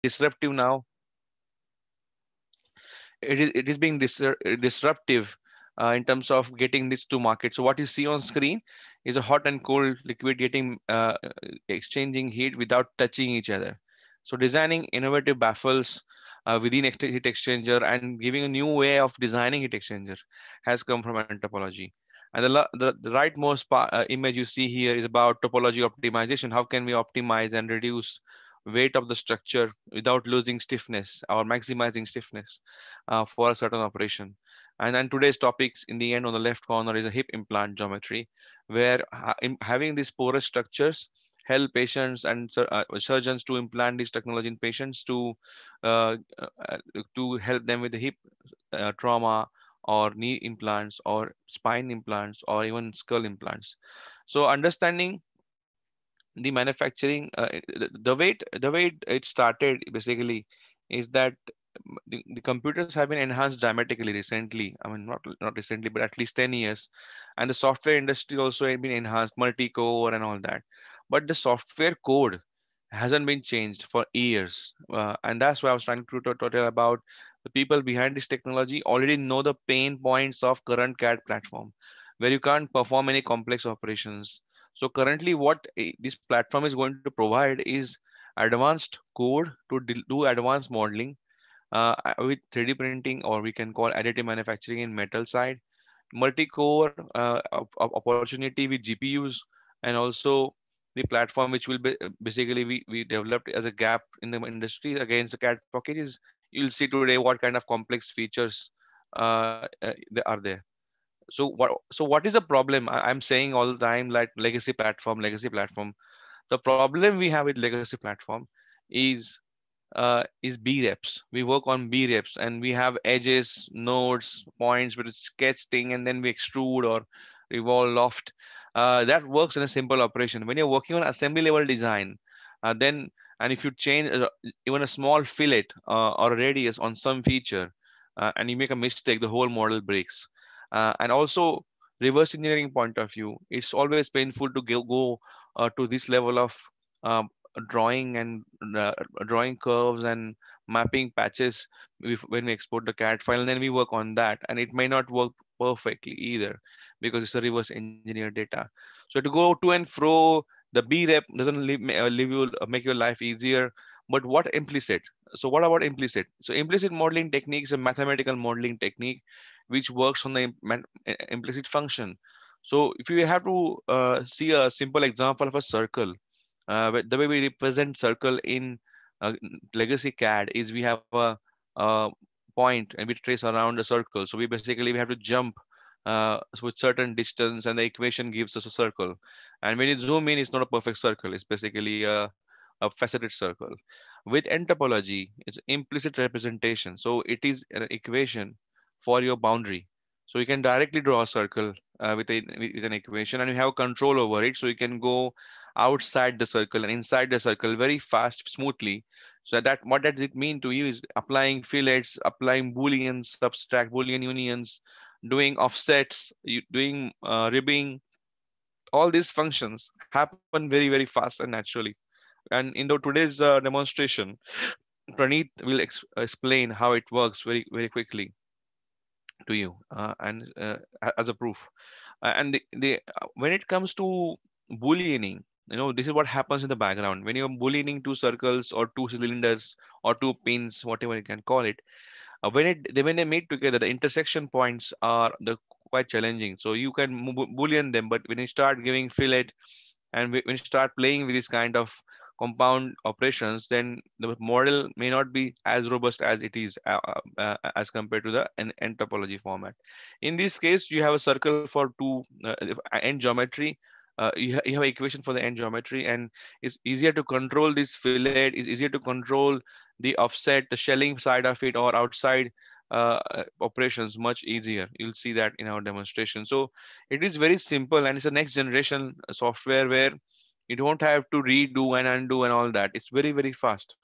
disruptive now. It is being disruptive in terms of getting this to market. So what you see on screen is a hot and cold liquid getting exchanging heat without touching each other. So designing innovative baffles within heat exchanger and giving a new way of designing heat exchanger has come from anthropology. And the rightmost image you see here is about topology optimization. How can we optimize and reduce weight of the structure without losing stiffness or maximizing stiffness for a certain operation. And then today's topics in the end on the left corner is a hip implant geometry, where having these porous structures help patients and surgeons to implant this technology in patients uh, uh, to help them with the hip trauma or knee implants or spine implants or even skull implants. So understanding the manufacturing, the way it started basically is that the computers have been enhanced dramatically recently. I mean, not recently, but at least 10 years. And the software industry also has been enhanced, multi-core and all that. But the software code hasn't been changed for years. And that's why I was trying to tell about the people behind this technology already know the pain points of current CAD platform, where you can't perform any complex operations. So currently, what this platform is going to provide is advanced code to do advanced modeling with 3D printing, or we can call additive manufacturing in metal side, multi-core opportunity with GPUs, and also the platform which will be basically we developed as a gap in the industry against the CAD packages. You'll see today what kind of complex features there are there. So what is the problem? I'm saying all the time, like legacy platform, legacy platform. The problem we have with legacy platform is is B reps. We work on B reps and we have edges, nodes, points with a sketch thing, and then we extrude or revolve loft. That works in a simple operation. When you're working on assembly level design, then and if you change even a small fillet or a radius on some feature, and you make a mistake, the whole model breaks. And also reverse engineering point of view, it's always painful to go to this level of um, drawing and uh, drawing curves and mapping patches when we export the CAD file, and then we work on that, and it may not work perfectly either because it's a reverse engineered data. So to go to and fro, the B rep doesn't make your life easier. But what implicit? So what about implicit? So implicit modeling technique is a mathematical modeling technique which works on the implicit function. So if you have to see a simple example of a circle, the way we represent circle in legacy CAD is we have a point and we trace around a circle. So we have to jump with certain distance, and the equation gives us a circle. And when you zoom in, it's not a perfect circle. It's basically a faceted circle. With entopology, it's implicit representation. So it is an equation for your boundary. So you can directly draw a circle with an equation, and you have control over it. So you can go outside the circle and inside the circle very fast, smoothly. So that what does it mean to you is applying fillets, applying booleans, subtract boolean unions, doing offsets, doing ribbing. All these functions happen very, very fast and naturally. And in today's demonstration, Praneeth will explain how it works very, very quickly to you and as a proof. And when it comes to booleaning, this is what happens in the background when you're booleaning two circles or two cylinders or two pins, whatever you can call it. When they meet together, the intersection points are the quite challenging. So you can boolean them, but when you start giving fillet and when you start playing with this kind of compound operations, then the model may not be as robust as it is as compared to the end topology format. In this case, you have a circle for two end geometry. You have an equation for the end geometry, and it's easier to control this fillet. It's easier to control the offset, the shelling side of it, or outside operations much easier. You'll see that in our demonstration. So it is very simple, and it's a next generation software where you don't have to redo and undo and all that. It's very, very fast.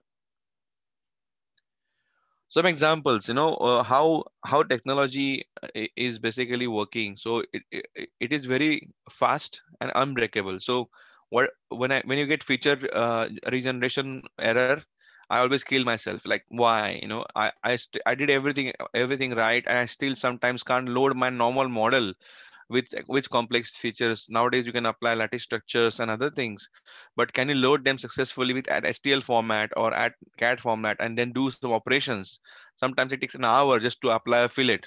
Some examples, how technology is basically working. So it is very fast and unbreakable. So when you get feature regeneration error, I always kill myself. Like, why? I did everything right, and I still sometimes can't load my normal model with complex features. Nowadays, you can apply lattice structures and other things, but can you load them successfully with at STL format or at CAD format and then do some operations? Sometimes it takes an hour just to apply a fillet,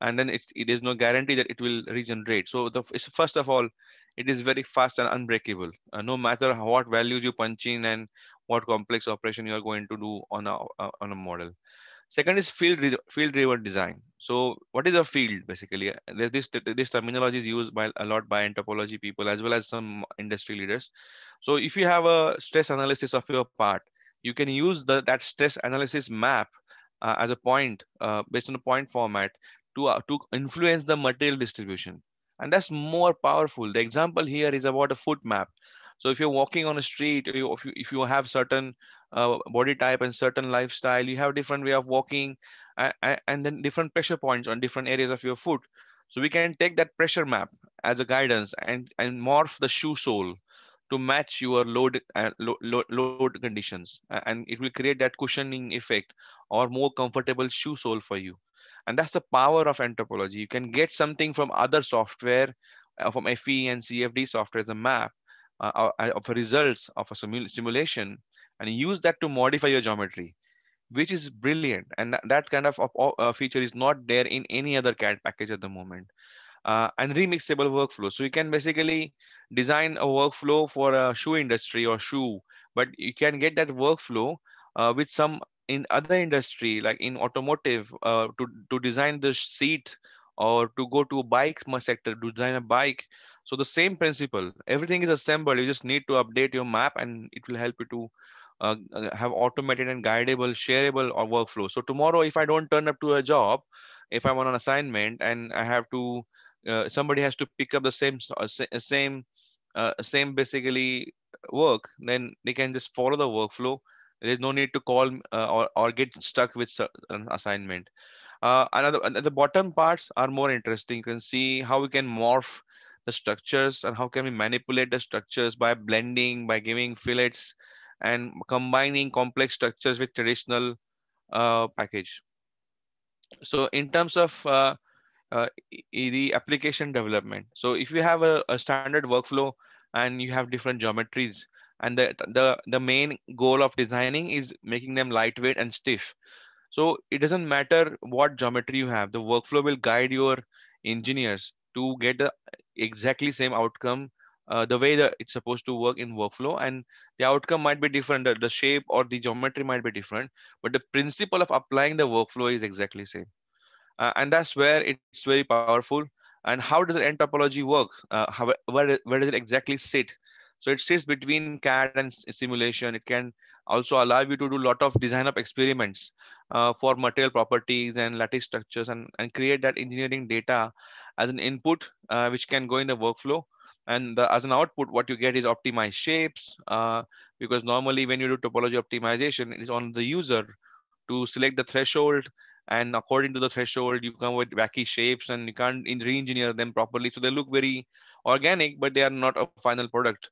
and then it is no guarantee that it will regenerate. So first of all, it is very fast and unbreakable, no matter what values you punch in and what complex operation you are going to do on a model. Second is field driven design. So what is a field basically? This terminology is used by a lot by anthropology people as well as some industry leaders. So if you have a stress analysis of your part, you can use that stress analysis map as a point based on a point format to influence the material distribution, and that's more powerful. The example here is about a foot map. So if you're walking on a street, if you have certain body type and certain lifestyle, you have different way of walking, and then different pressure points on different areas of your foot. So we can take that pressure map as a guidance and morph the shoe sole to match your load conditions, and it will create that cushioning effect or more comfortable shoe sole for you. And that's the power of anthropology. You can get something from other software, from FE and CFD software as a map of results of a simulation, and use that to modify your geometry, which is brilliant. And that kind of feature is not there in any other CAD package at the moment. And remixable workflow. So you can basically design a workflow for a shoe industry or shoe, but you can get that workflow with some in other industry, like in automotive, to design the seat, or to go to a bike sector to design a bike. So the same principle, everything is assembled. You just need to update your map, and it will help you to have automated and guidable, shareable or workflow. So tomorrow, if I don't turn up to a job, if I'm on an assignment and I have to, somebody has to pick up the same basically work, then they can just follow the workflow. There's no need to call or get stuck with an assignment. The bottom parts are more interesting. You can see how we can morph the structures and how can we manipulate the structures by blending, by giving fillets, and combining complex structures with traditional package. So in terms of the application development, so if you have a standard workflow and you have different geometries, and the main goal of designing is making them lightweight and stiff. So it doesn't matter what geometry you have, the workflow will guide your engineers to get the exactly same outcome, the way that it's supposed to work in workflow. And the outcome might be different, the shape or the geometry might be different, but the principle of applying the workflow is exactly same. And that's where it's very powerful. And how does the topology work? Where does it exactly sit? So it sits between CAD and simulation. It can also allow you to do a lot of design of experiments for material properties and lattice structures, and create that engineering data as an input, which can go in the workflow. And as an output, what you get is optimized shapes, because normally when you do topology optimization, it is on the user to select the threshold, and according to the threshold you come with wacky shapes, and you can't re-engineer them properly, so they look very organic but they are not a final product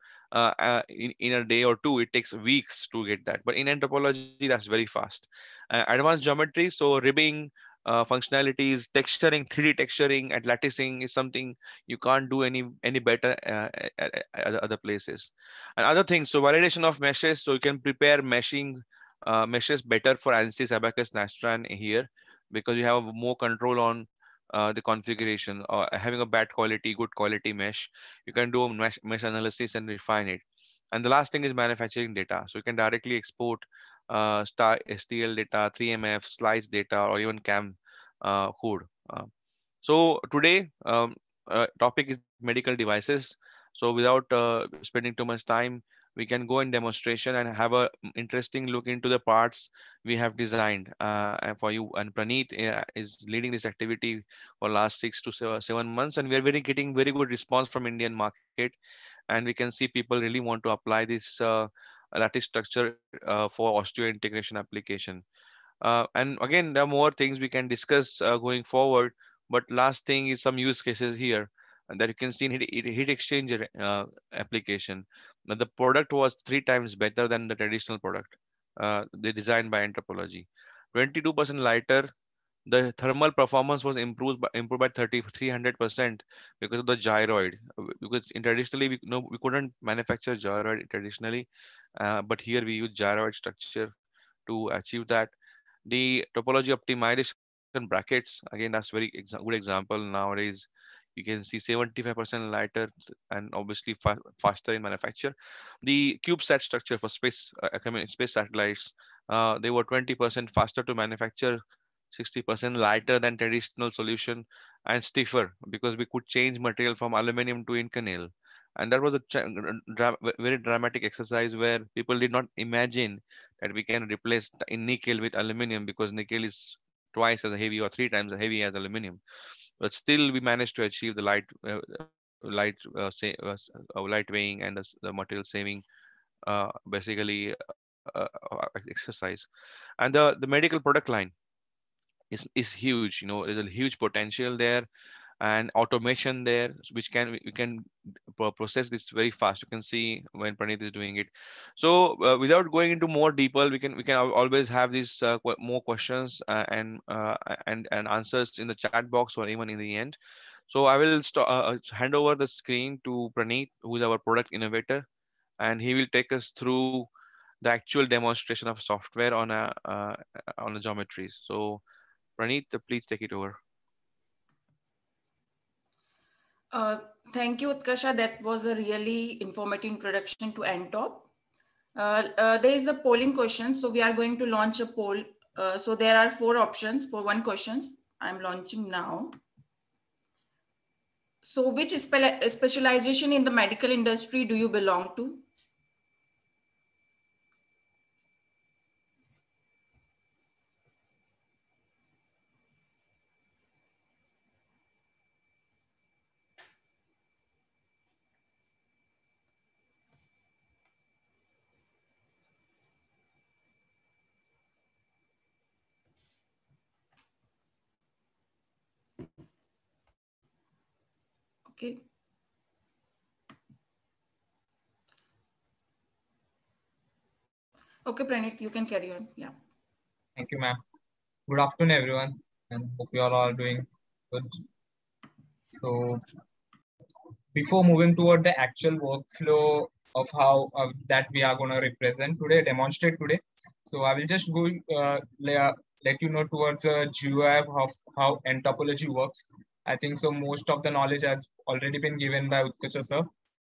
in a day or two. It takes weeks to get that, but in anthropology that's very fast. Advanced geometry, so ribbing, functionalities, texturing, 3D texturing and latticing is something you can't do any better at other places. And other things, so validation of meshes, so you can prepare meshes better for ANSYS, Abacus, Nastran here, because you have more control on the configuration. Or having a bad quality, good quality mesh, you can do a mesh analysis and refine it. And the last thing is manufacturing data. So you can directly export star STL data, 3MF, slice data, or even CAM code. So today, topic is medical devices. So without spending too much time, we can go in demonstration and have a interesting look into the parts we have designed and for you. And Praneeth is leading this activity for last 6 to 7 months, and we are very getting very good response from Indian market. And we can see people really want to apply this lattice structure for osteo integration application. And again, there are more things we can discuss going forward. But last thing is some use cases here that you can see in heat exchanger application. Now, the product was 3 times better than the traditional product. they designed by Entopology. 22% lighter. The thermal performance was improved by 300% because of the gyroid. Because traditionally we couldn't manufacture gyroid traditionally, but here we use gyroid structure to achieve that. The topology optimization brackets, again, that's very good example. Nowadays you can see 75% lighter and obviously faster in manufacture. The CubeSat structure for space satellites, they were 20% faster to manufacture, 60% lighter than traditional solution, and stiffer because we could change material from aluminum to Inconel. And that was a very dramatic exercise where people did not imagine that we can replace in nickel with aluminum, because nickel is twice as heavy or three times as heavy as aluminum. But still we managed to achieve the light weighing and the material saving, basically exercise. And the medical product line is huge. There's a huge potential there, and automation there, which we can process this very fast. You can see when Praneeth is doing it. So without going into more deeper, we can always have these more questions, and answers in the chat box or even in the end. So I will hand over the screen to Praneeth, who is our product innovator, and he will take us through the actual demonstration of software on a geometries. So Praneeth, please take it over. Uh, Thank you, Utkasha. That was a really informative introduction to Antop. There is a polling question, so we are going to launch a poll. So there are 4 options for 1 questions. I'm launching now. So which specialization in the medical industry do you belong to? Okay. Okay, Praneeth, you can carry on. Yeah. Thank you, ma'am. Good afternoon, everyone, and hope you all are doing good. So, before moving toward the actual workflow of how that we are going to demonstrate today, so I will just go let you know towards the GUI of how Entopology works. I think so. Most of the knowledge has already been given by Utkarsh sir.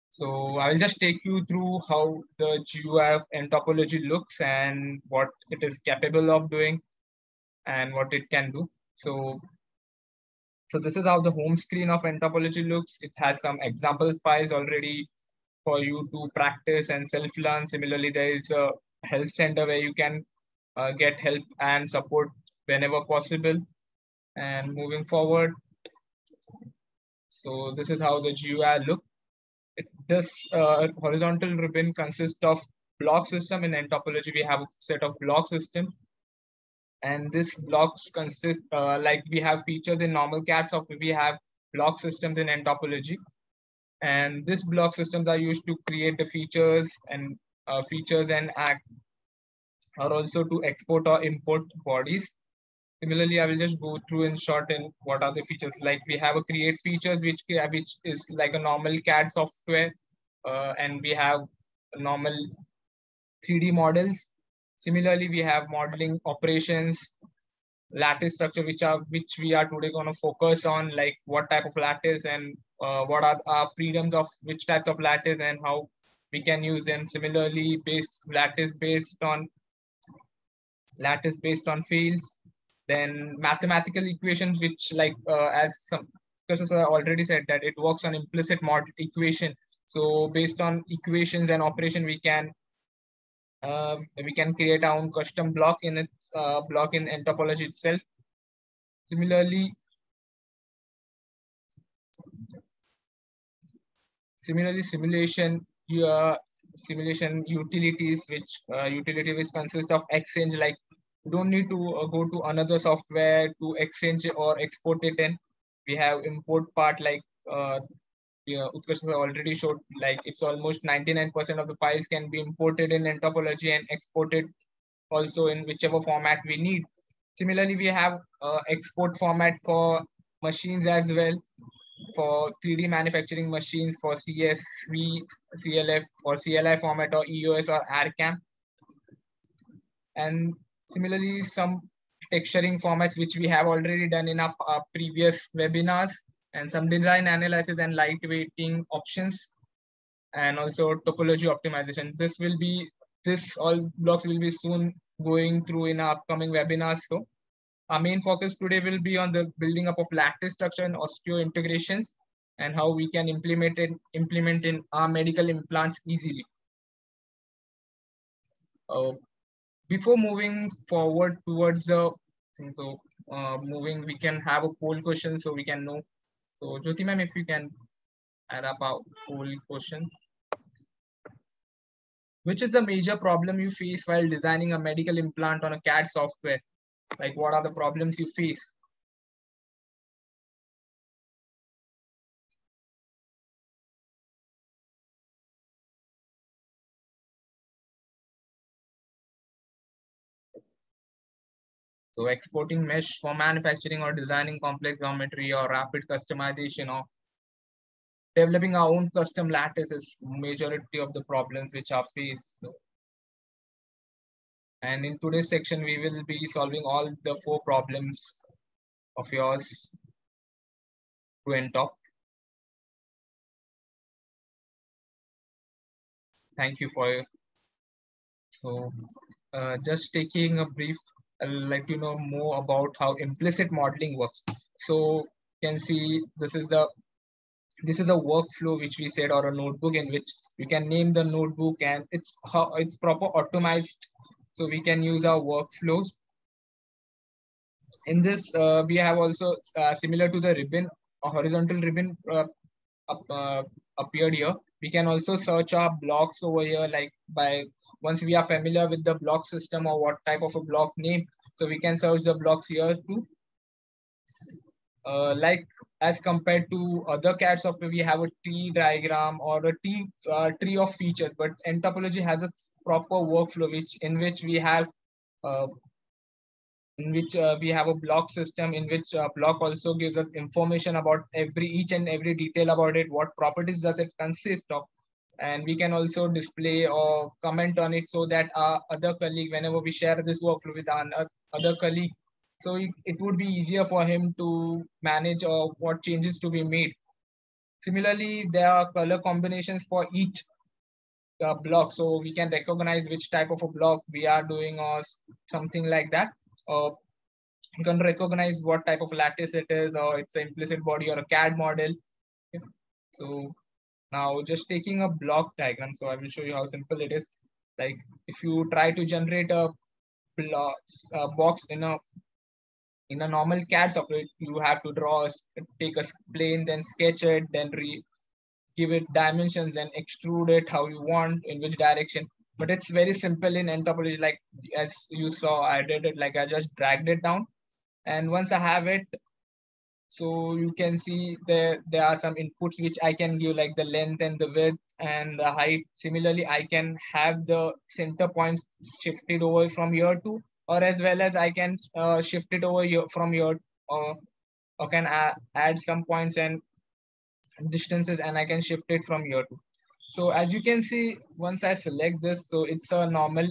So I will just take you through how the GUI of Entopology looks and what it is capable of doing and what it can do. So this is how the home screen of Entopology looks. It has some example files already for you to practice and self-learn. Similarly, there is a health center where you can get help and support whenever possible. And moving forward, so this is how the GUI look. This horizontal ribbon consists of block system. In Entopology, we have a set of block systems. And this blocks consist like we have features in normal CAD software, we have block systems in Entopology. And these block systems are used to create the features and act, or also to export or import bodies. Similarly, I will just go through in short in what are the features. Like we have a create features, which is like a normal CAD software, and we have normal 3D models. Similarly, we have modeling operations, lattice structure, which we are today going to focus on, like what type of lattice and what are our freedoms of which types of lattice and how we can use them. Similarly, lattice based on fields. Then mathematical equations, which like as some because I already said that it works on implicit model equation. So based on equations and operation, we can create our own custom block in Entopology itself. Similarly, simulation utilities, which consist of exchange. Like you don't need to go to another software to exchange or export it in. We have import part, like Utkarsh already showed, like it's almost 99% of the files can be imported in Entopology and exported also in whichever format we need. Similarly, we have export format for machines as well, for 3D manufacturing machines, for CSV, CLF or CLI format, or EOS or ARCAM. And similarly, some texturing formats which we have already done in our previous webinars, and some design analysis and lightweighting options, and also topology optimization. This all blocks will be soon going through in our upcoming webinars. So our main focus today will be on the building up of lattice structure and osteo integrations, and how we can implement in our medical implants easily. Before moving forward towards the thing, so we can have a poll question so we can know. So Jyoti ma'am, if you can add up our poll question. Which is the major problem you face while designing a medical implant on a CAD software? Like, what are the problems you face? So exporting mesh for manufacturing, or designing complex geometry, or rapid customization, or developing our own custom lattice is majority of the problems which are faced. So, and in today's section, we will be solving all the 4 problems of yours to NTOP. Thank you for it. So just taking a brief, I'll let you know more about how implicit modeling works. So you can see this is a workflow which we said, or a notebook in which we can name the notebook, and it's proper optimized. So we can use our workflows. In this, we have also similar to the ribbon, a horizontal ribbon appeared here. We can also search our blocks over here, like once we are familiar with the block system or what type of a block name, so we can search the blocks here too. Like as compared to other CAD software, we have a tree diagram or a tree of features, but nTopology has a proper workflow in which we have a block system, in which block also gives us information about each and every detail about it, what properties does it consist of, and we can also display or comment on it, so that our other colleague, whenever we share this workflow with our other colleague, so it would be easier for him to manage or what changes to be made. Similarly, there are color combinations for each block, so we can recognize which type of a block we are doing or something like that. You can recognize what type of lattice it is, or it's an implicit body or a CAD model. Okay. So now just taking a block diagram, so I will show you how simple it is. Like if you try to generate a box in a normal CAD software, you have to take a plane, then sketch it, then give it dimensions, then extrude it how you want, in which direction. But it's very simple in nTopology. Like as you saw, I did it, like I just dragged it down. And once I have it, so you can see there are some inputs which I can give, like the length and the width and the height. Similarly, I can have the center points shifted over from here to, or as well as I can shift it over here from here, or can add some points and distances, and I can shift it from here to. So as you can see, once I select this, so it's a normal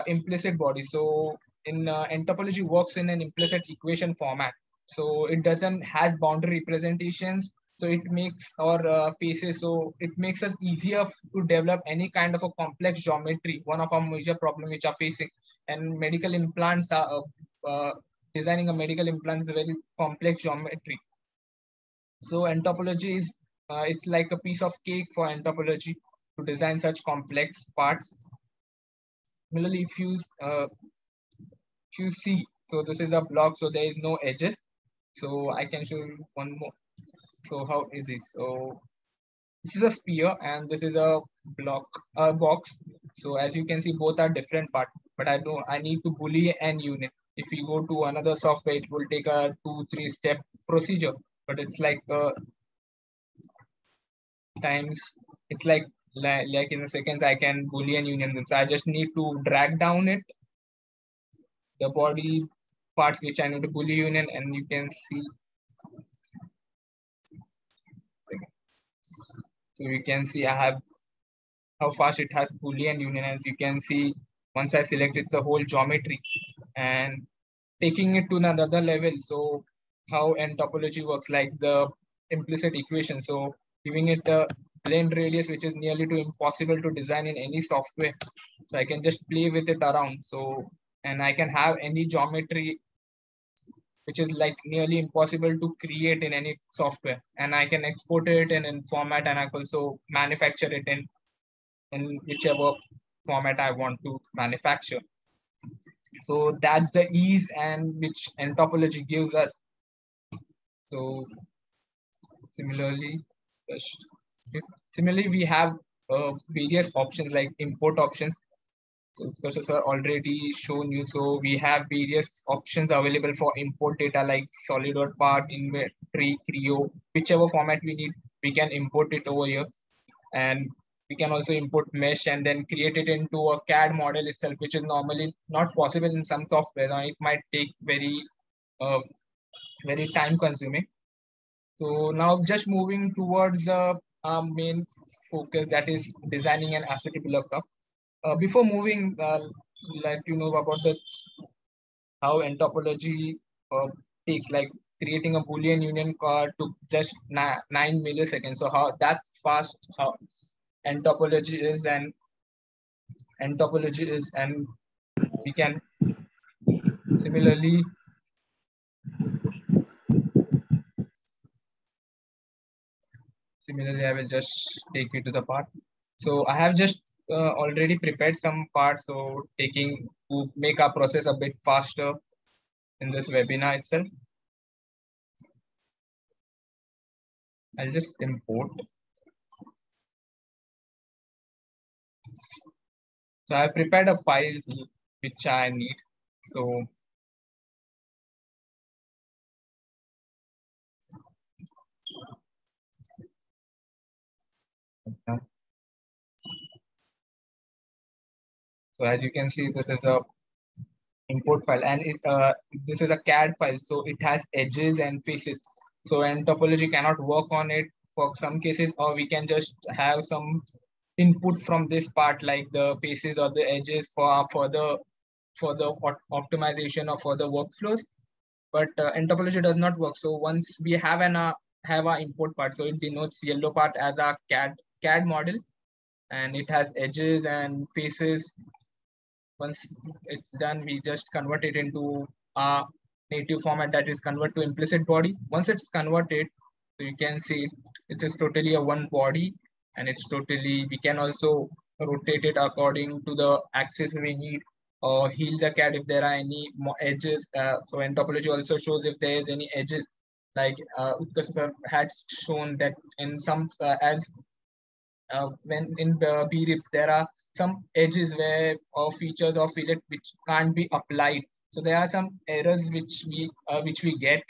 implicit body. So in nTopology works in an implicit equation format. So it doesn't have boundary representations. So it makes our faces, so it makes it easier to develop any kind of a complex geometry. One of our major problems which are facing, and medical implants are designing a medical implant is a very complex geometry. So nTopology is it's like a piece of cake for nTopology to design such complex parts. Similarly, if you see, so this is a block, so there is no edges. So I can show you one more. So how is this? So this is a sphere and this is a box. So as you can see, both are different parts, but I need to Boolean and unit. If you go to another software, it will take a 2-3 step procedure, but it's like times, it's like like in a second, I can Boolean union them. So I just need to drag down it, the body parts which I need to Boolean union, and you can see. So you can see I have how fast it has Boolean union. As you can see, once I select it's a whole geometry, and taking it to another level. So how N topology works, like the implicit equation. So giving it a plane radius, which is nearly to impossible to design in any software. So I can just play with it around. So, and I can have any geometry which is like nearly impossible to create in any software. And I can export it in format, and I can also manufacture it in whichever format I want to manufacture. So that's the ease and which N topology gives us. So similarly, we have various options like import options. So because sir already shown you, so we have various options available for import data like solid.part, inventory, Creo, whichever format we need, we can import it over here. And we can also import mesh and then create it into a CAD model itself, which is normally not possible in some software. It might take very time consuming. So now just moving towards the main focus, that is designing an asset developer. Before moving, let you know about the how N topology takes, like creating a Boolean union took just 9 milliseconds. So how that fast how N topology is, and we can similarly I will just take you to the part. So I have just already prepared some parts, so taking to make our process a bit faster in this webinar itself. I'll just import. So I prepared a file which I need. So as you can see, this is a import file, and this is a CAD file, so it has edges and faces. So N topology cannot work on it for some cases, or we can just have some input from this part, like the faces or the edges for the optimization or for the workflows. But N topology does not work. So once we have our import part, so it denotes yellow part as our CAD model, and it has edges and faces. Once it's done, we just convert it into a native format, that is convert to implicit body. Once it's converted, so you can see it is totally a one body, and it's totally, we can also rotate it according to the axis we need, or heal the CAD if there are any more edges. So N topology also shows if there is any edges, like Utkarsh sir had shown that in some as when in the BRIFs, there are some edges where or features of fillet which can't be applied. So there are some errors which we get.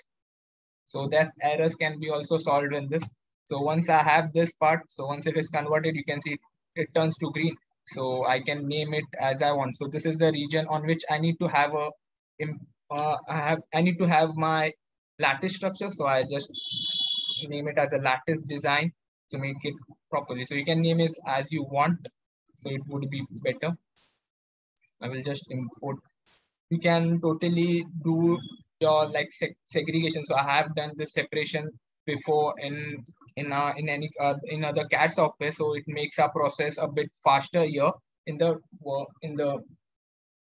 So that errors can be also solved in this. So once I have this part, so once it is converted, you can see it turns to green. So I can name it as I want. So this is the region on which I need to have I need to have my lattice structure. So I just name it as a lattice design to make it properly. So you can name it as you want. So it would be better. I will just import. You can totally do your like segregation. So I have done this separation before in other CAD software. So it makes our process a bit faster here in the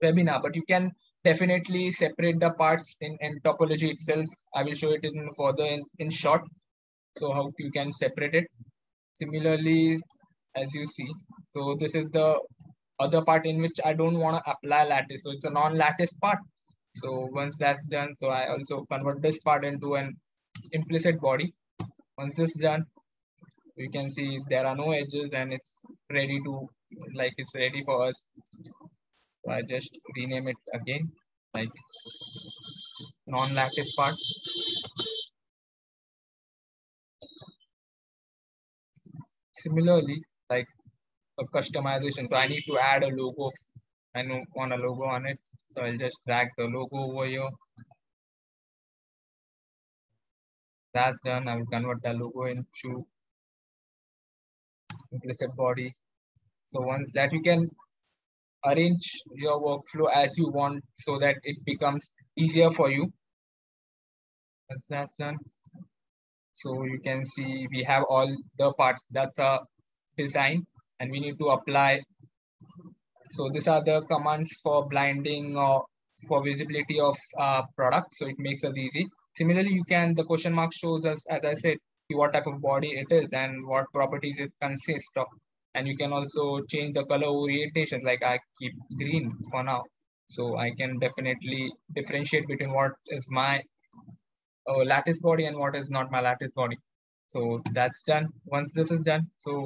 webinar. But you can definitely separate the parts in topology itself. I will show it in further in short. So how you can separate it. Similarly, as you see, so this is the other part in which I don't want to apply lattice. So it's a non-lattice part. So once that's done, so I also convert this part into an implicit body. Once this is done, you can see there are no edges, and it's ready to, like it's ready for us. So I just rename it again, like non-lattice part. Similarly, like a customization. So I need to add a logo. I want a logo on it. So I'll just drag the logo over here. That's done. I will convert the logo into implicit body. So once that, you can arrange your workflow as you want so that it becomes easier for you. Once that's done, so you can see we have all the parts. That's a design, and we need to apply. So these are the commands for blinding or for visibility of product. So it makes us easy. Similarly, you can, the question mark shows us, as I said, what type of body it is and what properties it consists of. And you can also change the color orientations, like I keep green for now. So I can definitely differentiate between what is my lattice body and what is not my lattice body. So that's done. Once this is done, so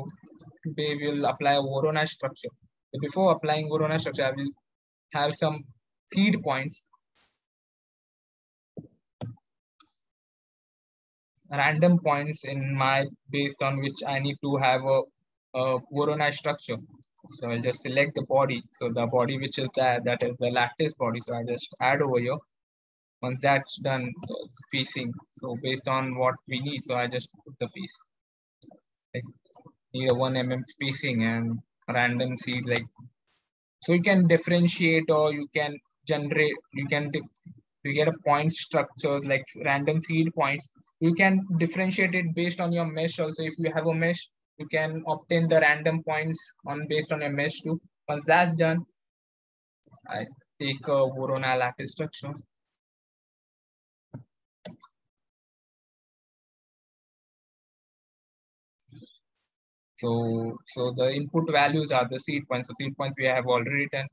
today we'll apply a Voronezh structure. So before applying Voronezh structure, I will have some seed points, random points in my, based on which I need to have a Voronezh structure. So I'll just select the body. So the body which is there, that is the lattice body. So I just add over here. Once that's done, spacing. So based on what we need, so I just put the piece. Like need a 1 mm spacing and random seeds, like, so you can differentiate or you can generate, you get a point structures like random seed points. You can differentiate it based on your mesh also. If you have a mesh, you can obtain the random points on based on your mesh too. Once that's done, I take a Voronezh lattice structure. So the input values are the seed points. The seed points we have already done.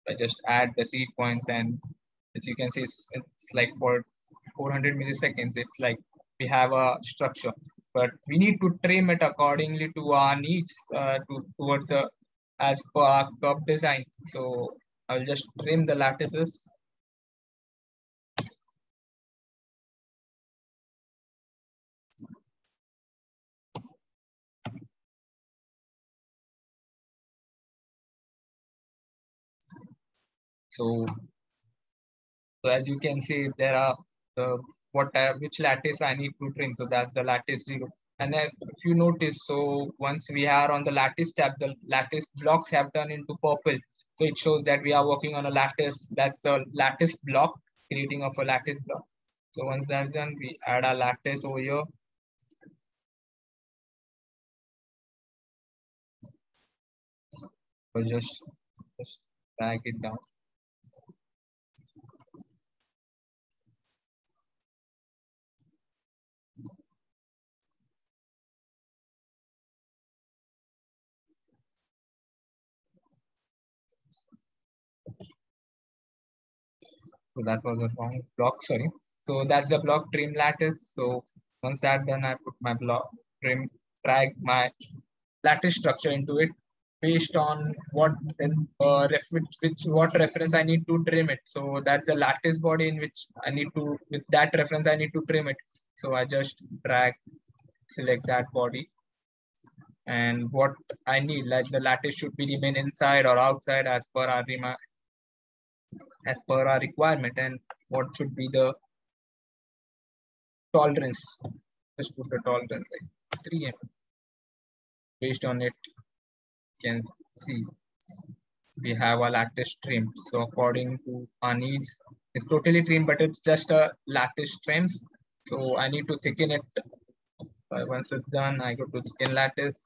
I just add the seed points, and as you can see, it's like for 400 milliseconds, it's like we have a structure, but we need to trim it accordingly to our needs, towards the, as per our curve design. So I'll just trim the lattices. So as you can see, there are the which lattice I need to trim. So that's the lattice 0. And then if you notice, so once we are on the lattice tab, the lattice blocks have turned into purple. So it shows that we are working on a lattice. That's a lattice block, creating of a lattice block. So once that's done, we add our lattice over here. So just drag it down. So that was a wrong block, sorry. So that's the block trim lattice. So once that's done, I put my block trim, drag my lattice structure into it based on what what reference I need to trim it. So that's the lattice body in which I need to, with that reference, I need to trim it. So I just drag, select that body, and what I need, like the lattice should be remain inside or outside as per our requirement, and what should be the tolerance. Just put the tolerance like 3 mm. Based on it, you can see we have a lattice trim. So according to our needs, it's totally trim, but it's just a lattice trims. So I need to thicken it. Once it's done, I go to thicken lattice.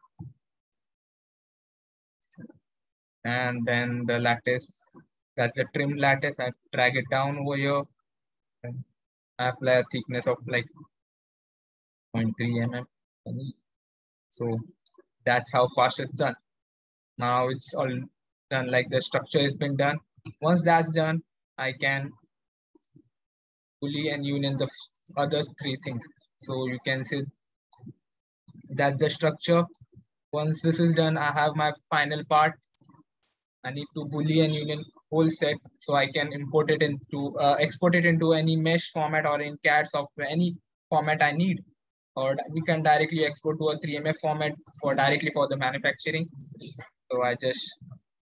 And then the lattice, that's a trimmed lattice. I drag it down over here. And I apply a thickness of like 0.3 mm. So that's how fast it's done. Now it's all done, like the structure has been done. Once that's done, I can Boolean union the other 3 things. So you can see that's the structure. Once this is done, I have my final part. I need to Boolean union whole set, so I can import it into, export it into any mesh format or in CAD software, any format I need. Or we can directly export to a 3MF format for directly for the manufacturing. So I just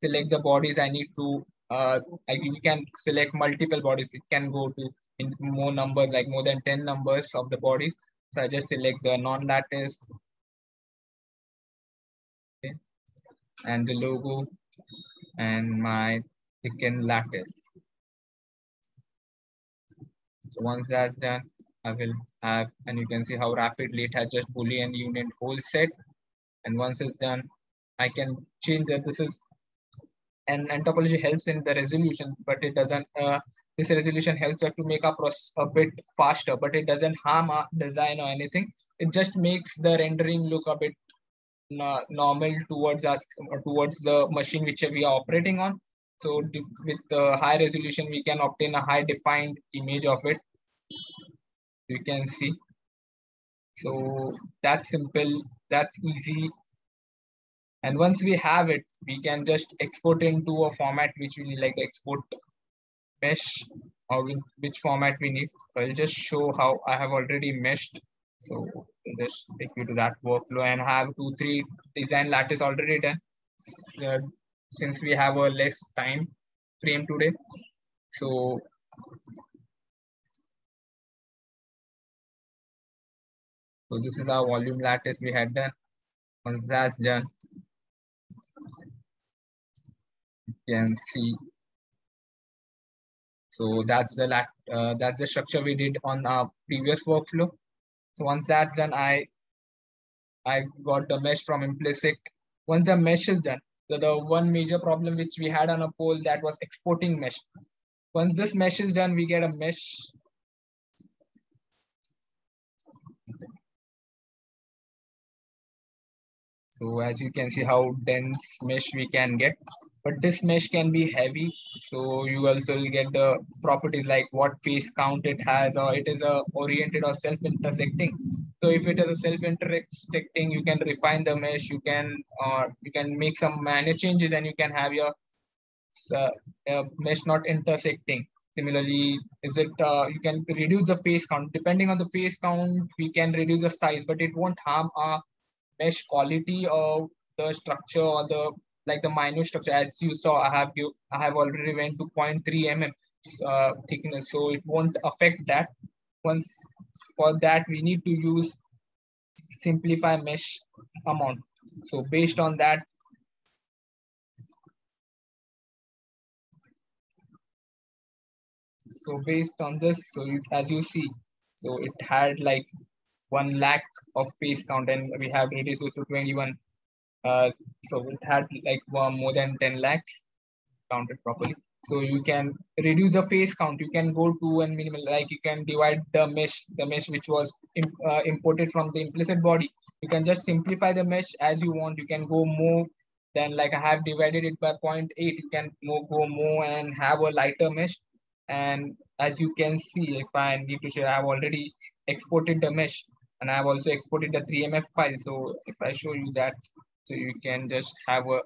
select the bodies I need to, you can select multiple bodies. It can go to in more numbers, like more than 10 numbers of the bodies. So I just select the non-lattice, okay, and the logo and my thicken lattice. So once that's done, I will have, and you can see how rapidly it has just Boolean union whole set. And once it's done, I can change that. This is, and topology helps in the resolution, but it doesn't, this resolution helps us to make our process a bit faster, but it doesn't harm our design or anything. It just makes the rendering look a bit normal towards us, or towards the machine which we are operating on. So with the high resolution, we can obtain a high defined image of it. You can see. So that's simple, that's easy. And once we have it, we can just export into a format which we need, like export mesh, or which format we need. So I'll just show how I have already meshed. So I'll just take you to that workflow and have 2-3 design lattice already done. Since we have a less time frame today. So this is our volume lattice we had done. Once that's done, you can see. So that's the structure we did on our previous workflow. So once that's done, I got the mesh from implicit. Once the mesh is done, the one major problem which we had on a pole, that was exporting mesh. Once this mesh is done, we get a mesh. So as you can see how dense mesh we can get, but this mesh can be heavy. So you also will get the properties like what face count it has, or it is a oriented or self-intersecting. So if it is a self-intersecting, you can refine the mesh, you can make some minor changes, and you can have your mesh not intersecting. Similarly, you can reduce the face count. Depending on the face count, we can reduce the size, but it won't harm our mesh quality of the structure, or the minute structure. As you saw, I have already went to 0.3 mm thickness, so it won't affect that. Once for that, we need to use simplify mesh amount. So based on that, as you see, so it had like 1 lakh of face count, and we have reduced it to 21. So it had like more than 10 lakhs counted properly. So you can reduce the face count. You can go to a minimal, like you can divide the mesh which was imported from the implicit body. You can just simplify the mesh as you want. You can go more than, like I have divided it by 0.8. You can go more and have a lighter mesh. And as you can see, if I need to share, I have already exported the mesh, and I have also exported the 3MF file. So if I show you that, so you can just have a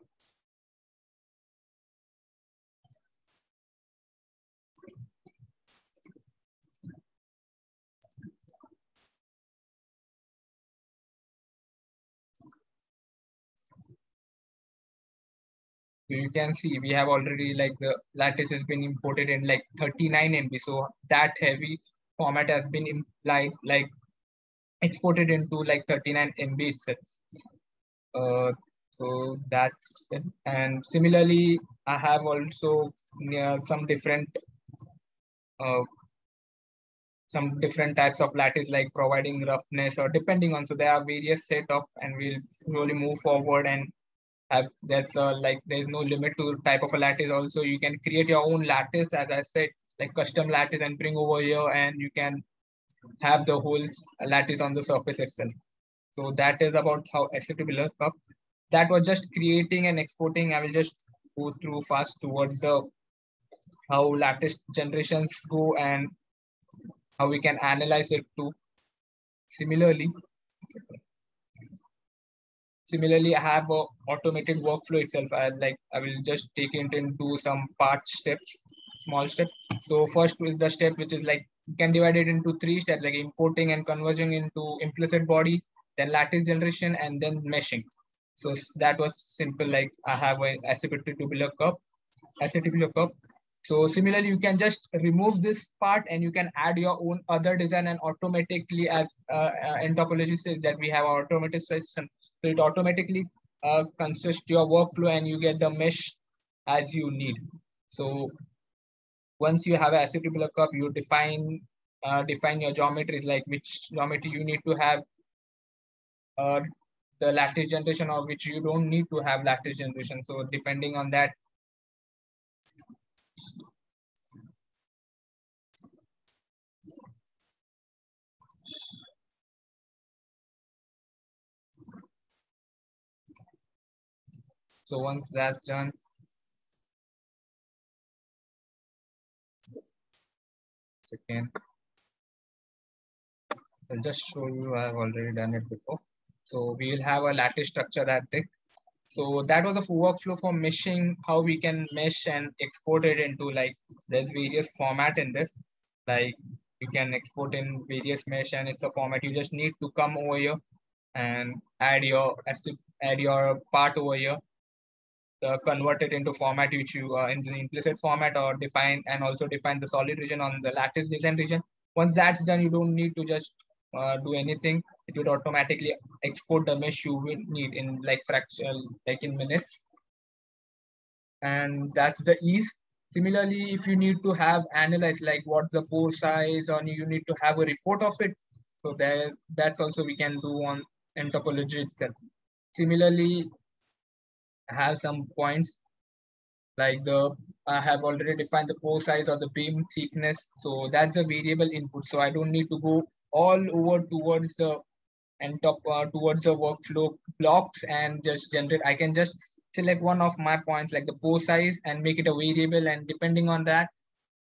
So you can see we have already, like the lattice has been imported in like 39 MB. So that heavy format has been like exported into like 39 MB itself. So that's it. And similarly, I have also some different types of lattice, like providing roughness or depending on. So there are various set of, and we'll slowly move forward and have that's like there's no limit to type of a lattice. Also, you can create your own lattice, as I said, like custom lattice, and bring over here, and you can have the whole lattice on the surface itself. So that is about how acceptable stuff. That was just creating and exporting. I will just go through fast towards how lattice generations go and how we can analyze it too. Similarly, I have a automated workflow itself. I will just take it into some small steps. So first is the step which is like, you can divide it into 3 steps, like importing and converging into implicit body, then lattice generation, and then meshing. So that was simple. Like I have an acyclic tubular cup, So similarly, you can just remove this part and you can add your own other design, and automatically, as in topology says that we have our automated system, so it automatically consists your workflow and you get the mesh as you need. So once you have an acyclic cup, you define your geometries, like which geometry you need to have the lattice generation, or which you don't need to have lattice generation. So depending on that, so once that's done, second, I'll just show you. I've already done it before. So we will have a lattice structure that thick. So that was a workflow for meshing, how we can mesh and export it into, like, there's various format in this. Like you can export in various mesh, and it's a format. You just need to come over here and add your part over here, convert it into format which you in the implicit format, or define, and also define the solid region on the lattice design region. Once that's done, you don't need to just do anything. It will automatically export the mesh you will need in like fractional, like in minutes. And that's the ease. Similarly, if you need to have analyze like what's the pore size, or you need to have a report of it, so that's also we can do on in topology itself. Similarly, have some points like I have already defined the pore size or the beam thickness. So that's a variable input. So I don't need to go all over towards the towards the workflow blocks and just generate. I can just select one of my points like the pore size and make it a variable. And depending on that,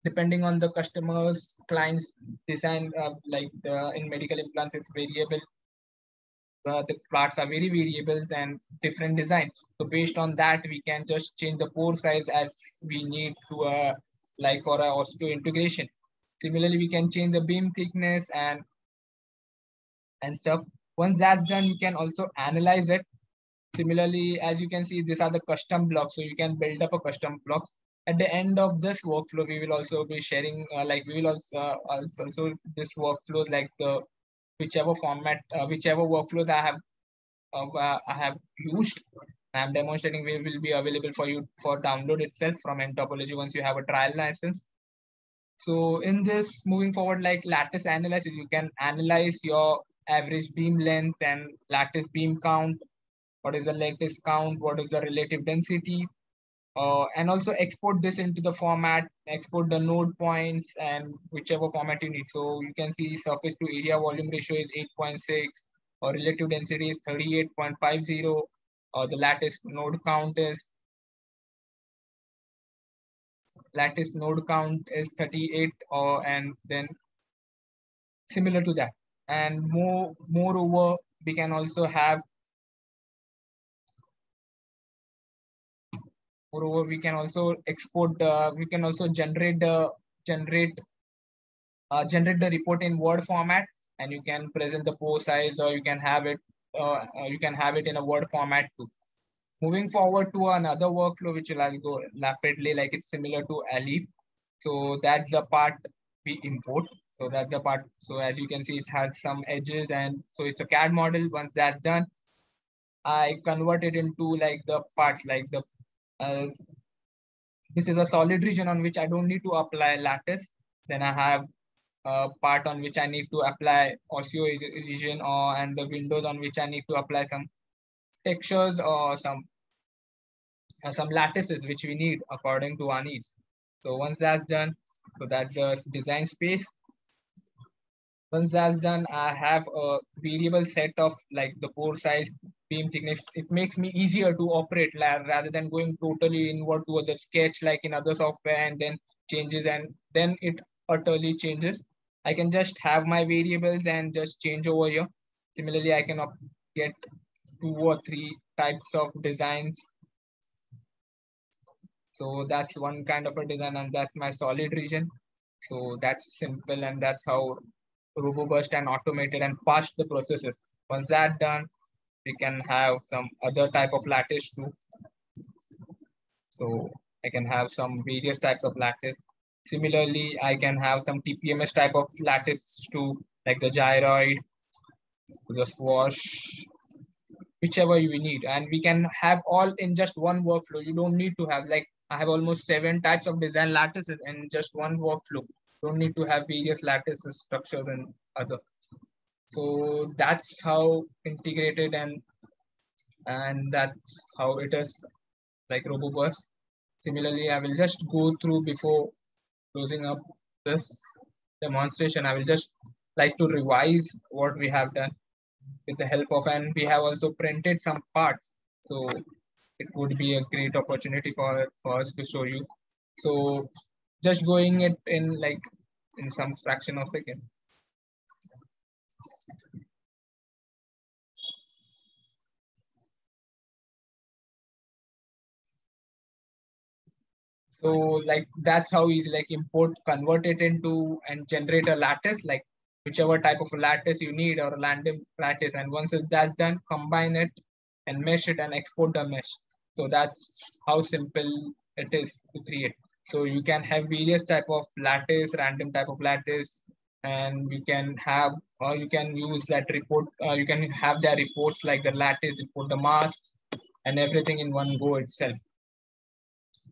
depending on the customer's client's design, in medical implants, it's variable. The parts are very variables and different designs. So based on that, we can just change the pore size as we need to, like for our osteo integration. Similarly, we can change the beam thickness and stuff. Once that's done, you can also analyze it. Similarly, as you can see, these are the custom blocks. So you can build up a custom blocks. At the end of this workflow, we will also be sharing, we will also this workflows, like the whichever format, whichever workflows I have used. I'm demonstrating will be available for you for download itself from nTopology once you have a trial license. So in this, moving forward, like lattice analysis, you can analyze your average beam length and lattice beam count. What is the lattice count? What is the relative density? And also export this into the format, export the node points and whichever format you need. So you can see surface to area volume ratio is 8.6, or relative density is 38.50, or the lattice node count is 38, and then similar to that. And moreover, we can also have we can also export we can also generate the report in Word format, and you can present the pore size, or you can have it in a Word format too. Moving forward to another workflow, which I'll go rapidly, like it's similar to Alif. So that's the part we import. So that's the part. So as you can see, it has some edges, and so it's a CAD model. Once that's done, I convert it into like the parts, like the this is a solid region on which I don't need to apply lattice. Then I have a part on which I need to apply osteo region, and the windows on which I need to apply some textures or some lattices which we need according to our needs. So once that's done, so that's the design space. Once that's done, I have a variable set of like the pore size, beam thickness. It makes me easier to operate rather than going totally inward to the sketch like in other software and then changes, and then it utterly changes. I can just have my variables and just change over here. Similarly, I can get 2 or 3 types of designs. So that's one kind of a design, and that's my solid region. So that's simple, and that's how robust and automated and fast the process is. Once that's done, we can have some other type of lattice too. So I can have some various types of lattice. Similarly, I can have some TPMS type of lattice too, like the gyroid, the swash, whichever you need. And we can have all in just one workflow. You don't need to have, like, I have almost 7 types of design lattices in just one workflow. Don't need to have various lattices, structures, and other. So that's how integrated and that's how it is, like Robobus. Similarly, I will just go through before closing up this demonstration. I will just like to revise what we have done with the help of, and we have also printed some parts. So it would be a great opportunity for us to show you. So just going it in like in some fraction of a second. So like that's how easy, like import, convert it into and generate a lattice, like whichever type of a lattice you need or a random lattice. And once that's done, combine it and mesh it and export the mesh. So that's how simple it is to create. So you can have various type of lattice, random type of lattice, and we can have, or you can use that report. You can have their reports like the lattice, report the mask, and everything in one go itself.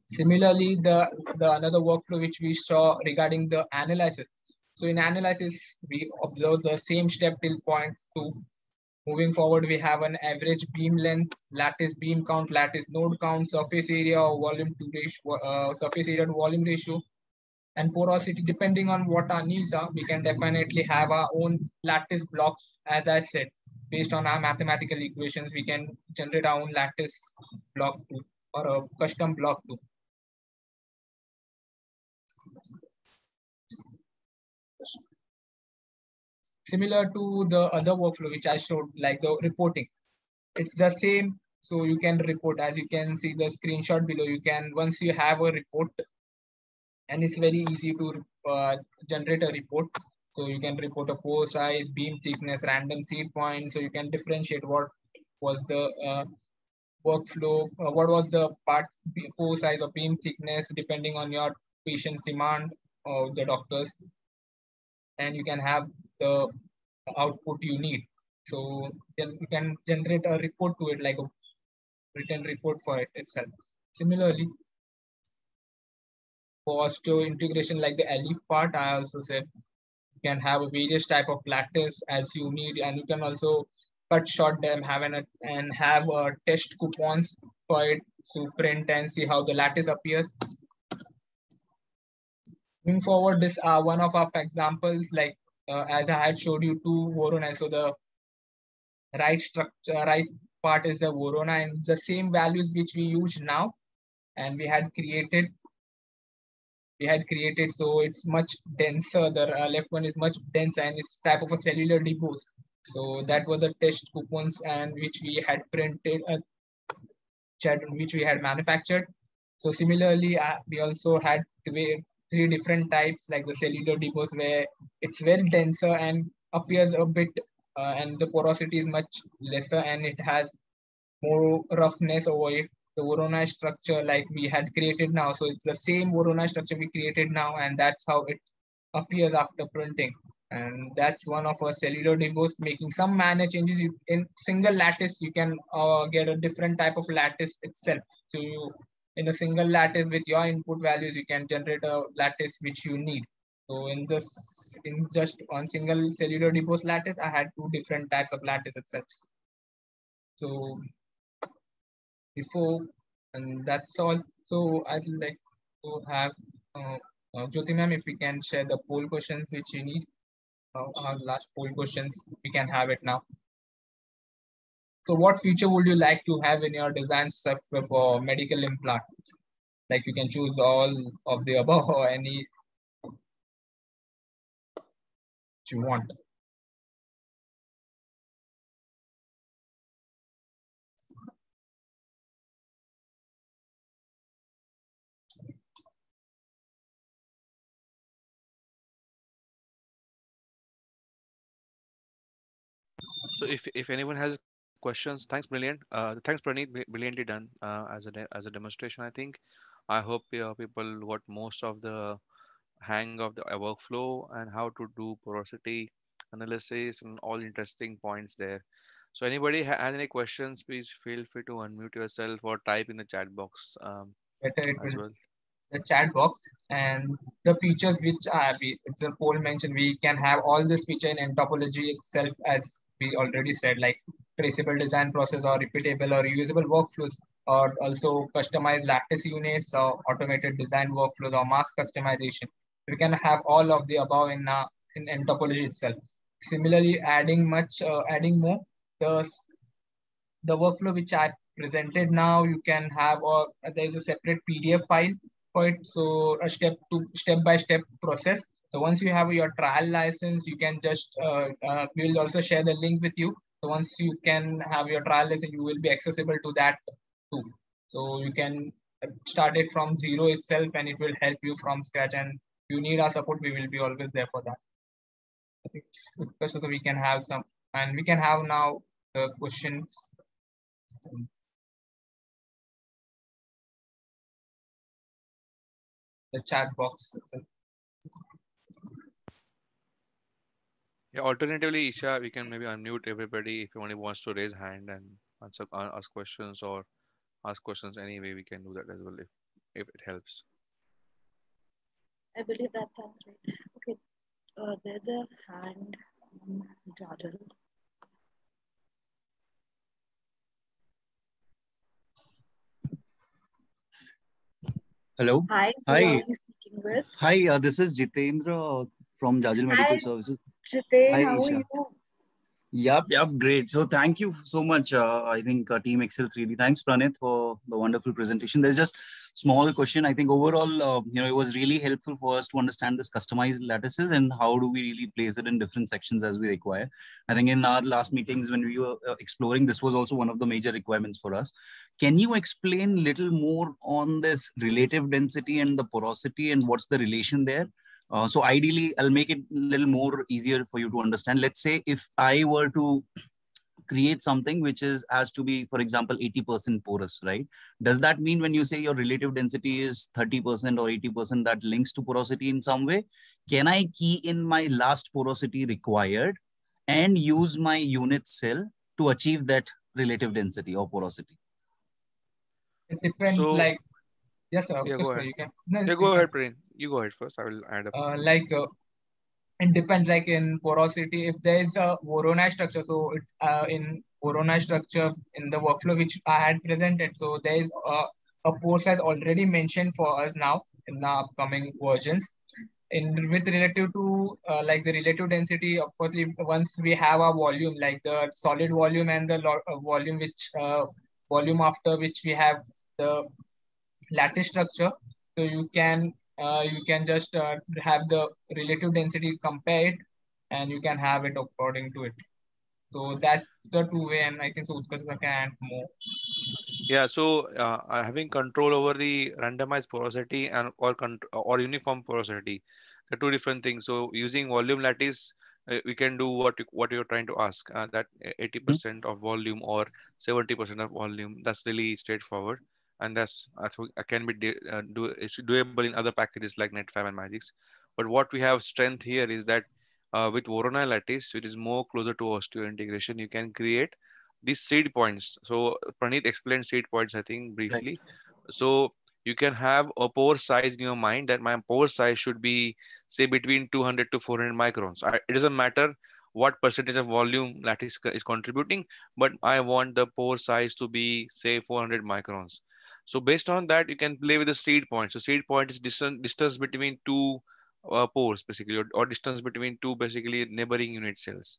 Similarly, the another workflow which we saw regarding the analysis. So in analysis, we observe the same step till point 2. Moving forward, we have an average beam length, lattice beam count, lattice node count, surface area or volume to ratio, surface area to volume ratio, and porosity. Depending on what our needs are, we can definitely have our own lattice blocks. As I said, based on our mathematical equations, we can generate our own lattice block too, or a custom block too. Similar to the other workflow which I showed, like the reporting, it's the same. So you can report, as you can see the screenshot below. You can, once you have a report, and it's very easy to generate a report. So you can report a pore size, beam thickness, random seed point. So you can differentiate what was the workflow, what was the part pore size or beam thickness depending on your patient's demand or the doctors, and you can have the output you need. So then you can generate a report to it, like a written report for it itself. Similarly, for osteo integration, like the ELIF part, I also said you can have a various type of lattice as you need, and you can also cut short them, and have test coupons for it to print and see how the lattice appears. Moving forward, this are one of our examples, like as I had showed you two Voronoi. So the right structure, right part is the Voronoi, and the same values which we use now, and we had created. So it's much denser. The left one is much denser, and it's type of a cellular depose. So that were the test coupons, and which we had printed, which we had manufactured. So similarly, we also had three different types, like the cellular depots, where it's very denser and appears a bit, and the porosity is much lesser, and it has more roughness over it. The Voronoi structure, like we had created now, so it's the same Voronoi structure we created now, and that's how it appears after printing. And that's one of our cellular depots. Making some minor changes in single lattice, you can get a different type of lattice itself. So you, in a single lattice with your input values, you can generate a lattice which you need. So in just one single cellular depose lattice, I had two different types of lattice itself. So before, and that's all. So I'd like to have Jyoti ma'am, if we can share the poll questions which you need. Our last poll questions, we can have it now. So what feature would you like to have in your design software for medical implant? Like you can choose all of the above or any you want. So if anyone has questions. Thanks, brilliant. Thanks, Praneeth. Brilliantly done as a demonstration. I think. I hope people got most of the hang of the workflow and how to do porosity analysis and all interesting points there. So anybody has any questions, please feel free to unmute yourself or type in the chat box Better it as will well. the chat box and the features which it's a poll mentioned. We can have all this feature in topology itself, as we already said, like traceable design process or repeatable or reusable workflows, or also customized lattice units or automated design workflows or mask customization. We can have all of the above in topology itself. Similarly, adding more the the workflow which I presented now, you can have, or there is a separate PDF file for it. So a step by step process. So once you have your trial license, you can just, we will also share the link with you. So once you can have your trial license, you will be accessible to that too. So you can start it from zero itself and it will help you from scratch. And if you need our support, we will be always there for that. I think so we can have some, and we can have now the questions. The chat box itself. Yeah, alternatively, Isha, we can maybe unmute everybody if anyone wants to raise hand and ask questions or ask questions anyway. We can do that as well if it helps. I believe that sounds right. Okay, there's a hand, Jadal. Hello. Hi, who Hi. are we speaking with? Hi, this is Jitendra from Jajal Medical Hi, Services. Jiten, Hi, how are Isha. you? Yep, great. So thank you so much. I think Team Excel 3D. Thanks, Pranit, for the wonderful presentation. There's just small question. I think overall, it was really helpful for us to understand this customized lattices and how do we really place it in different sections as we require. I think in our last meetings when we were exploring, this was also one of the major requirements for us. Can you explain little more on this relative density and the porosity and what's the relation there? So ideally, I'll make it a little more easier for you to understand. Let's say if I were to create something which has to be, for example, 80% porous, right? Does that mean when you say your relative density is 30% or 80%, that links to porosity in some way? Can I key in my last porosity required and use my unit cell to achieve that relative density or porosity? It depends, So, like, yes, sir. Yeah, Yes, go sir. ahead. You can. No, Yeah, go ahead, Prin. You go ahead first. I will add up. It depends, like in porosity, if there is a Voronoi structure, so it's in Voronoi structure in the workflow which I had presented. So there is a pore size already mentioned for us now in the upcoming versions. With relative to like the relative density, of course, once we have a volume, like the solid volume and the volume volume after which we have the lattice structure, so you can just have the relative density, compare it, and you can have it according to it. So that's the two-way, and I think so Utkarsh can add more. Yeah, so having control over the randomized porosity and or uniform porosity, they're two different things. So using volume lattice, we can do what you're trying to ask. That 80% of volume or 70% of volume. That's really straightforward, and I think can be it's doable in other packages like Netfab and Magix. But what we have strength here is that with Voronoi lattice, which is more closer to osseointegration, you can create these seed points. So Praneeth explained seed points, I think, briefly. Right. So you can have a pore size in your mind that my pore size should be, say, between 200 to 400 microns. It doesn't matter what percentage of volume lattice is contributing, but I want the pore size to be, say, 400 microns. So based on that, you can play with the seed point. So seed point is distance between two pores, basically, or distance between two, basically, neighboring unit cells.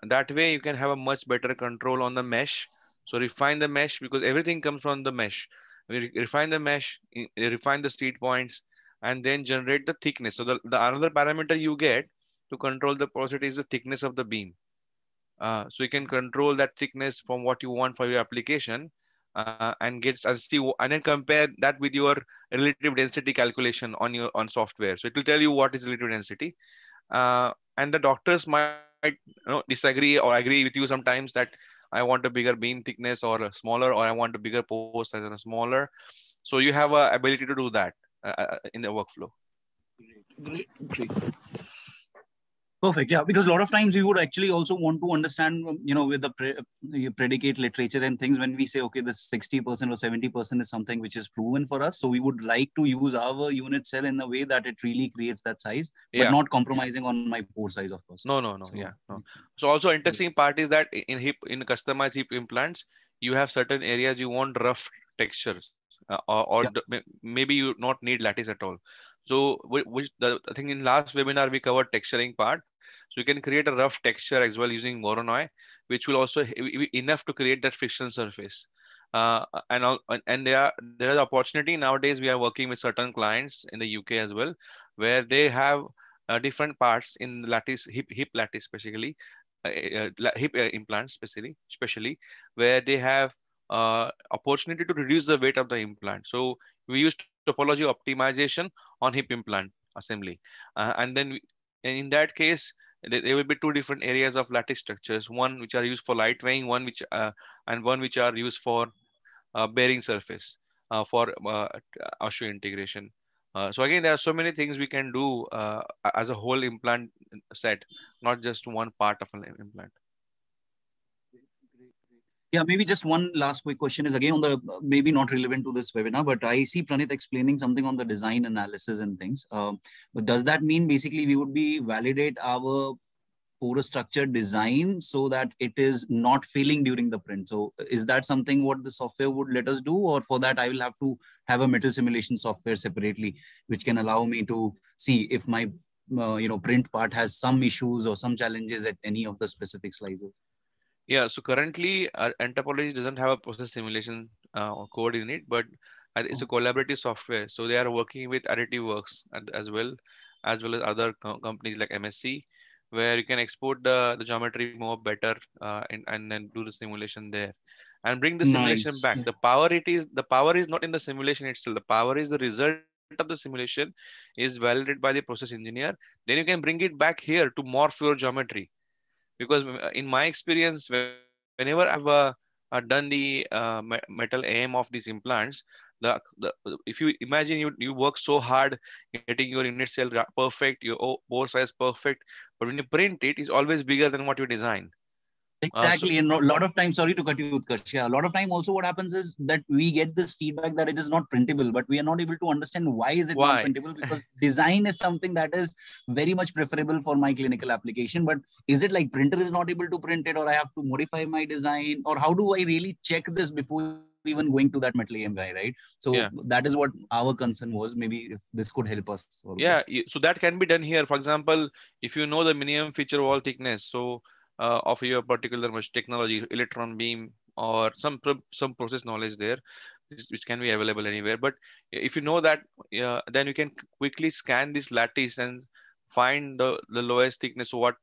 That way you can have a much better control on the mesh. So refine the mesh because everything comes from the mesh. We refine the mesh, refine the seed points, and then generate the thickness. So the another parameter you get to control the porosity is the thickness of the beam. So you can control that thickness from what you want for your application, and and then compare that with your relative density calculation on software. So it will tell you what is relative density. And the doctors might disagree or agree with you sometimes that I want a bigger beam thickness or a smaller, or I want a bigure pore size and a smaller. So you have a ability to do that in the workflow. Great. Perfect. Yeah, because a lot of times we would actually also want to understand, with the predicate literature and things, when we say, okay, this 60% or 70% is something which is proven for us. So we would like to use our unit cell in a way that it really creates that size, but not compromising on my pore size, of course. No. So also interesting part is that in customized hip implants, you have certain areas you want rough textures, maybe you not need lattice at all. So I think in last webinar we covered texturing part. So you can create a rough texture as well using Voronoi, which will also be enough to create that frictional surface. And there is opportunity nowadays. We are working with certain clients in the UK as well, where they have different parts in lattice, hip lattice, specifically hip implants, especially where they have opportunity to reduce the weight of the implant. So we use topology optimization on hip implant assembly, and then in that case, there will be two different areas of lattice structures: one which are used for light weighing, one which are used for bearing surface for osseous integration. So again, there are so many things we can do as a whole implant set, not just one part of an implant. Yeah, maybe just one last quick question is again on the, maybe not relevant to this webinar, but I see Pranit explaining something on the design analysis and things. But does that mean basically we would be validate our porous structure design so that it is not failing during the print? So is that something what the software would let us do, or for that I will have to have a metal simulation software separately, which can allow me to see if my print part has some issues or some challenges at any of the specific slices? Yeah, so currently Entopology doesn't have a process simulation code in it, but it's a collaborative software. So they are working with Additive Works as well as other companies like MSC, where you can export the geometry more better and then do the simulation there and bring the simulation back. The power is not in the simulation itself. The power is the result of the simulation is validated by the process engineer. Then you can bring it back here to morph your geometry. Because in my experience, whenever I've done the metal AM of these implants, the if you imagine you work so hard getting your unit cell perfect, your pore size perfect, but when you print it, it's always bigger than what you design. Exactly. And a lot of time, sorry to cut you, Utkarsh, a lot of time also what happens is that we get this feedback that it is not printable, but we are not able to understand why is it not printable, because design is something that is very much preferable for my clinical application. But is it like printer is not able to print it, or I have to modify my design, or how do I really check this before even going to that metal AM guy, right? So that is what our concern was. Maybe if this could help us. Yeah, so that can be done here. For example, if you know the minimum feature wall thickness, so of your particular technology, electron beam, or some process knowledge there, which can be available anywhere. But if you know that, then you can quickly scan this lattice and find the lowest thickness. So what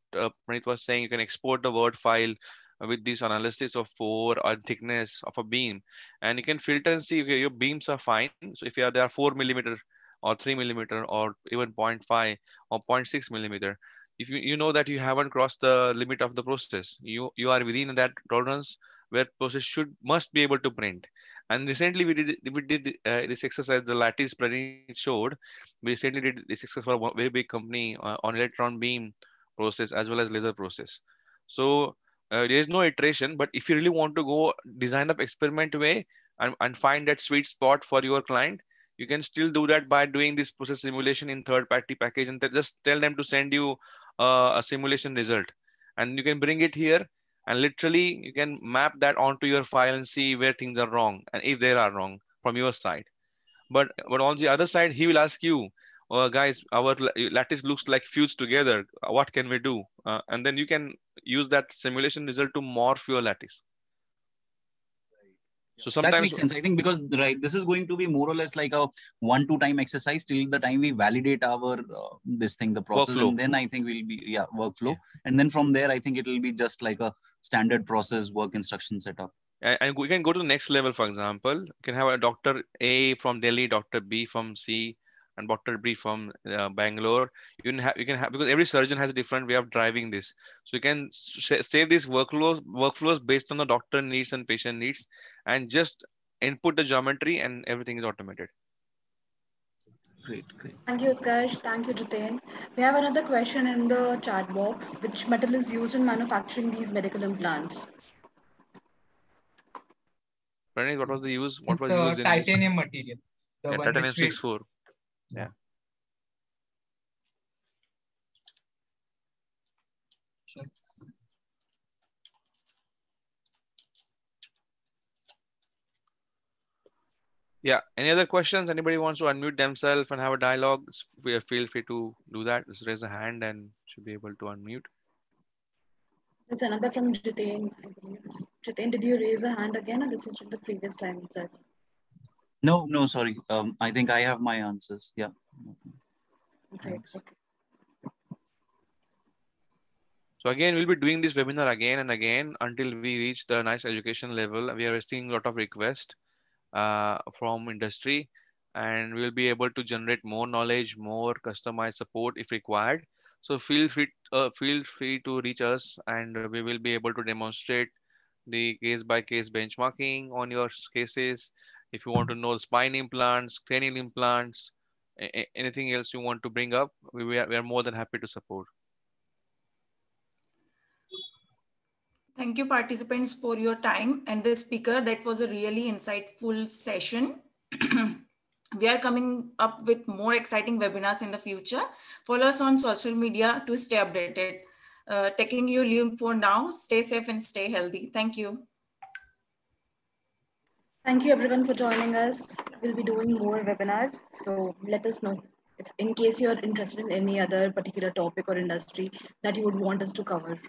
Pranit was saying, you can export the Word file with this analysis of pore or thickness of a beam, and you can filter and see if your beams are fine. So if there are 4 millimeter or 3 millimeter or even 0.5 or 0.6 millimeter, if you know that you haven't crossed the limit of the process, you are within that tolerance where process must be able to print. And recently we did this exercise, the lattice Pranit showed. We recently did this exercise for a very big company on electron beam process as well as laser process. So there is no iteration, but if you really want to go design up experiment way and find that sweet spot for your client, you can still do that by doing this process simulation in third-party package, and just tell them to send you a simulation result, and you can bring it here, and literally you can map that onto your file and see where things are wrong and if they are wrong from your side. But on the other side, he will ask you, guys, our lattice looks like fused together. What can we do? And then you can use that simulation result to morph your lattice. So sometimes that makes sense, I think, because this is going to be more or less like a 1-2 time exercise till the time we validate our the process workflow. And then I think we'll be workflow, and then from there I think it will be just like a standard process work instruction setup. And we can go to the next level. For example, you can have a Dr. A from Delhi, Dr. B from C, and Dr. B from Bangalore. You can have, because every surgeon has a different way of driving this. So you can save these workflows based on the doctor needs and patient needs, and just input the geometry and everything is automated. Great, great. Thank you, Utkarsh. Thank you, Jiten. We have another question in the chat box. Which metal is used in manufacturing these medical implants? Pranit, what was the use? What It's was a used in this? titanium material. The Yeah, one titanium which we 6.4. Yeah. Yeah. Any other questions? Anybody wants to unmute themselves and have a dialogue? Feel free to do that. Just raise a hand and should be able to unmute. There's another from Jiten, I believe. Jiten, did you raise a hand again, or this is from the previous time itself? No, no, sorry. I think I have my answers. Yeah. Great. Thanks. Okay. So again, we'll be doing this webinar again and again until we reach the nice education level. We are receiving a lot of requests from industry, and we'll be able to generate more knowledge, more customized support if required. So feel free to reach us, and we will be able to demonstrate the case by case benchmarking on your cases. If you want to know spine implants, cranial implants, anything else you want to bring up, we are more than happy to support. Thank you, participants, for your time and the speaker. That was a really insightful session. We are coming up with more exciting webinars in the future. Follow us on social media to stay updated. Taking you leave for now. Stay safe and stay healthy. Thank you. Thank you everyone for joining us. We'll be doing more webinars, so let us know if in case you're interested in any other particular topic or industry that you would want us to cover.